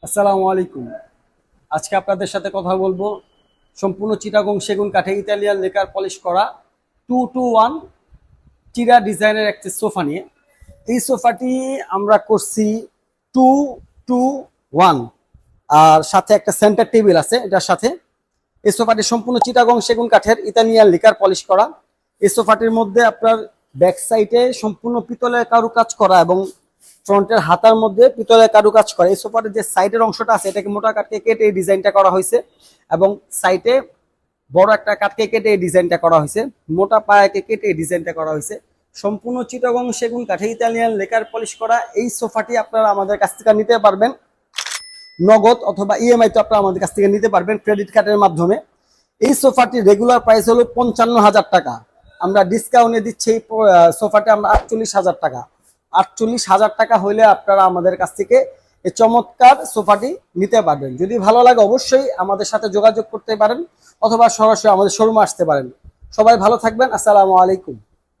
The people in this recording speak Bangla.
আসসালামু আলাইকুম। আজকে আপনাদের সাথে কথা বলবো সম্পূর্ণ চিটাগং সেগুন কাঠে ইতালিয়ান লেকার পলিশ করা 2-1 চিরা ডিজাইনের একটি সোফা নিয়ে। এই সোফাটি আমরা করছি 2-2-1, আর সাথে একটা সেন্টার টেবিল আছে এটার সাথে। এই সোফাটি সম্পূর্ণ চিটাগং সেগুন কাঠের ইতালিয়ান লেকার পলিশ করা। এই সোফাটির মধ্যে আপনার ব্যাক সাইডে সম্পূর্ণ পিতলের কারুকাজ করা এবং ফ্রন্টের হাতার মধ্যে পিতলের কারুকাজ করা। এই সোফার যে সাইডের অংশটা আছে এটাকে মোটা কাঠকে কেটে এই ডিজাইনটা করা হয়েছে এবং সাইডে বড় একটা কাঠকে কেটে এই ডিজাইনটা করা হয়েছে, মোটা পায়াকে কেটে এই ডিজাইনটা করা হয়েছে। সম্পূর্ণ চিটাগং সেগুন কাঠে ইতালিয়ান লেকার পলিশ করা এই সোফাটি আপনারা আমাদের কাছ থেকে নিতে পারবেন নগদ অথবা ইএমআই তো আপনারা আমাদের কাছ থেকে নিতে পারবেন ক্রেডিট কার্ডের মাধ্যমে। এই সোফাটির রেগুলার প্রাইস হলো 55,000 টাকা। আমরা ডিসকাউন্টে দিচ্ছি এই সোফাটি আমরা 48,000 টাকা। 48,000 টাকা হইলে আপনারা আমাদের কাছ থেকে এই চমৎকার সোফাটি নিতে পারবেন। যদি ভালো লাগে অবশ্যই আমাদের সাথে যোগাযোগ করতে পারেন অথবা সরাসরি আমাদের শোরুমে আসতে পারেন। সবাই ভালো থাকবেন। আসসালামু আলাইকুম।